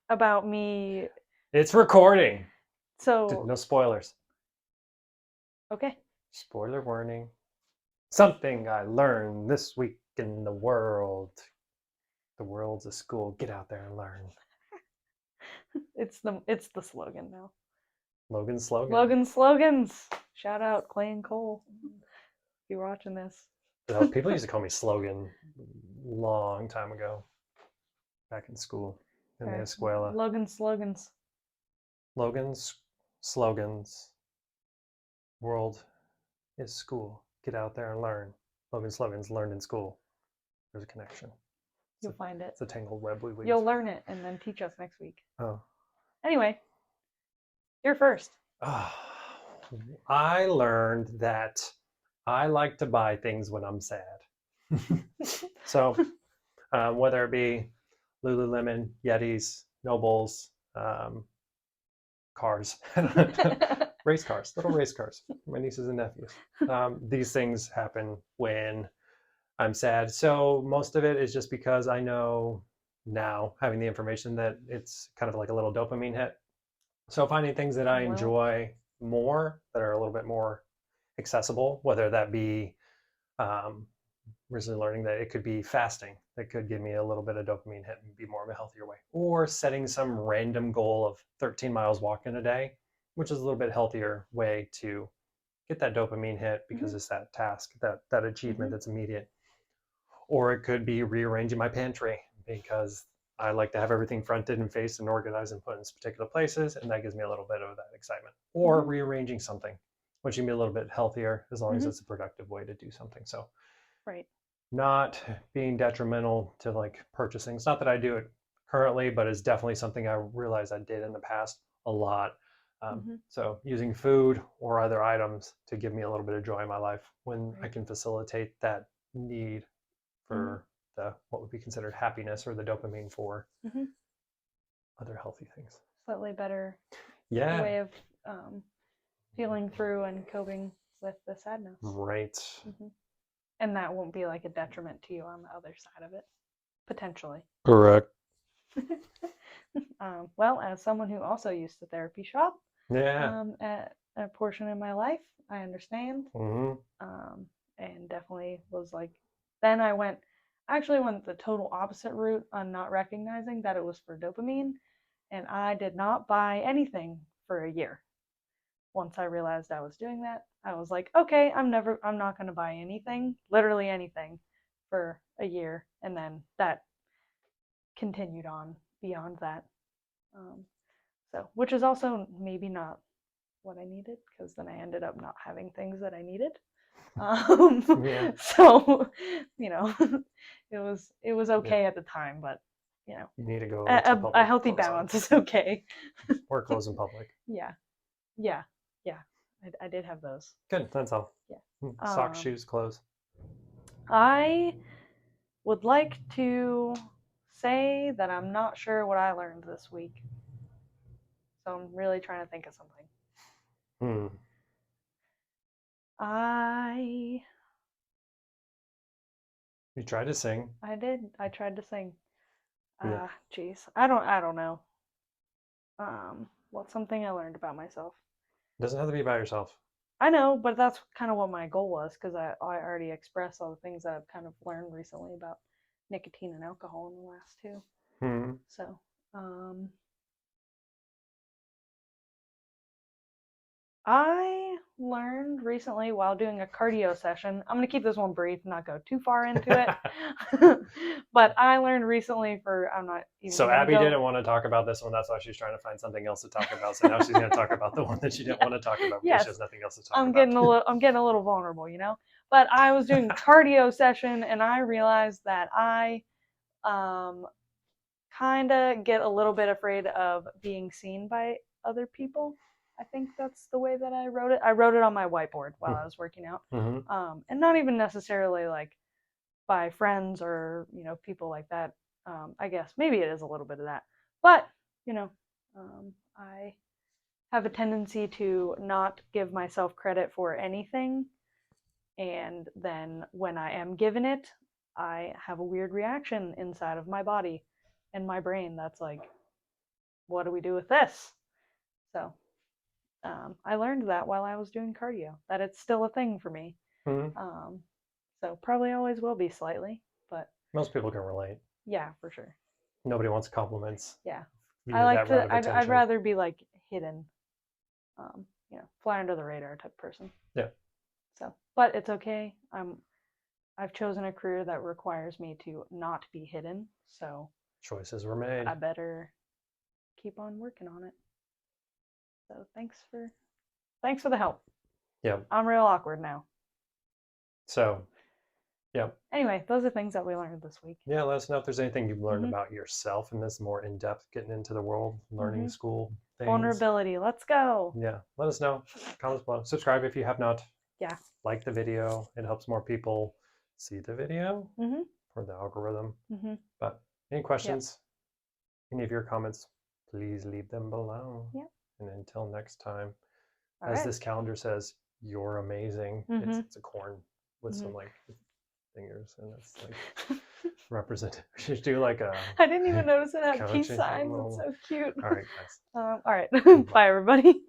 about me. It's recording. So, No spoilers. okay. Spoiler warning. Something I learned this week in the world. The world's a school. Get out there and learn. It's the slogan now. Logan's slogan. Logan slogans. Shout out Clay and Cole. If you're watching this. People used to call me Slogan long time ago, back in school, in the Okay. escuela. Logan slogans. Logan's slogans. World is school. Get out there and learn. Logan's slogans learned in school. There's a connection. You'll find it. It's a tangled web we weave. You'll learn it and then teach us next week. Oh. Anyway, you're first. I learned that I like to buy things when I'm sad. So, whether it be Lululemon, Yetis, Nobles, cars, race cars, little race cars, my nieces and nephews. These things happen when I'm sad. So most of it is just because I know now, having the information, that it's kind of like a little dopamine hit. So finding things that I enjoy more, that are a little bit more accessible, whether that be recently learning that it could be fasting, that could give me a little bit of dopamine hit and be more of a healthier way, or setting some random goal of 13 miles walking a day, which is a little bit healthier way to get that dopamine hit because it's that task, that achievement that's immediate. Or it could be rearranging my pantry because I like to have everything fronted and faced and organized and put in particular places, and that gives me a little bit of that excitement. Or rearranging something, which can be a little bit healthier as long as it's a productive way to do something. So, Right. not being detrimental to like purchasing. It's not that I do it currently, but it's definitely something I realized I did in the past a lot. So using food or other items to give me a little bit of joy in my life when I can facilitate that need for the what would be considered happiness or the dopamine for other healthy things. Slightly better Yeah. way of feeling through and coping with the sadness. Right. And that won't be like a detriment to you on the other side of it, potentially. Correct. Well, as someone who also used the therapy shop, Yeah. At a portion in my life, I understand, Mm-hmm. and definitely was like. Then I actually went the total opposite route on not recognizing that it was for dopamine, and I did not buy anything for a year. Once I realized I was doing that, I was like, okay, I'm not going to buy anything, literally anything, for a year, and then that continued on beyond that. So, which is also maybe not what I needed, because then I ended up not having things that I needed. Yeah. So, it was okay at the time, but You need to go to a public healthy balance is okay. or clothes in public. Yeah, yeah, yeah. I did have those. Good. That's all. Yeah. Socks, shoes, clothes. I would like to say that I'm not sure what I learned this week, so I'm really trying to think of something. I You tried to sing. I did. I tried to sing. Yeah. Jeez. I don't know. What's something I learned about myself? It doesn't have to be by yourself. I know, but that's kind of what my goal was, because I already expressed all the things that I've kind of learned recently about nicotine and alcohol in the last two. So, I learned recently while doing a cardio session. I'm going to keep this one brief, not go too far into it. But I learned recently I'm not even. So Abby didn't want to talk about this one. That's why she's trying to find something else to talk about. So now she's going to talk about the one that she didn't want to talk about because she has nothing else to talk about. I'm getting a little vulnerable, you know. But I was doing a cardio session and I realized that I kind of get a little bit afraid of being seen by other people. I think that's the way that I wrote it. I wrote it on my whiteboard while I was working out, and not even necessarily like by friends or people like that. I guess maybe it is a little bit of that, but I have a tendency to not give myself credit for anything, and then when I am given it, I have a weird reaction inside of my body and my brain that's like, what do we do with this? So I learned that while I was doing cardio, that it's still a thing for me. Mhm. So probably always will be slightly, but Most people can relate. yeah, for sure. Nobody wants compliments Yeah, I via like that route to. of I'd attention. rather be like hidden, fly under the radar type person. Yeah. So, but it's okay. I've chosen a career that requires me to not be hidden, so Choices were made. I better keep on working on it. So thanks for the help. Yeah. I'm real awkward now. So, yeah. Anyway, those are things that we learned this week. Yeah, let us know if there's anything you've learned Mhm. about yourself in this more in depth, getting into the world, learning Mhm. school things. Vulnerability. Let's go. Yeah, let us know. Comments below. Subscribe if you have not. Yeah. Like the video. It helps more people see the video Mhm. for the algorithm. Mhm. But any questions, any of your comments, please leave them below. Yep. And until next time, All as right. this calendar says, you're amazing. Mhm. It's a corn with some Mhm. like fingers, and it's like represent. We should do like a I didn't even notice it had peace coaching signs. It's little. so cute. All right, guys. All right. Bye. Bye, everybody.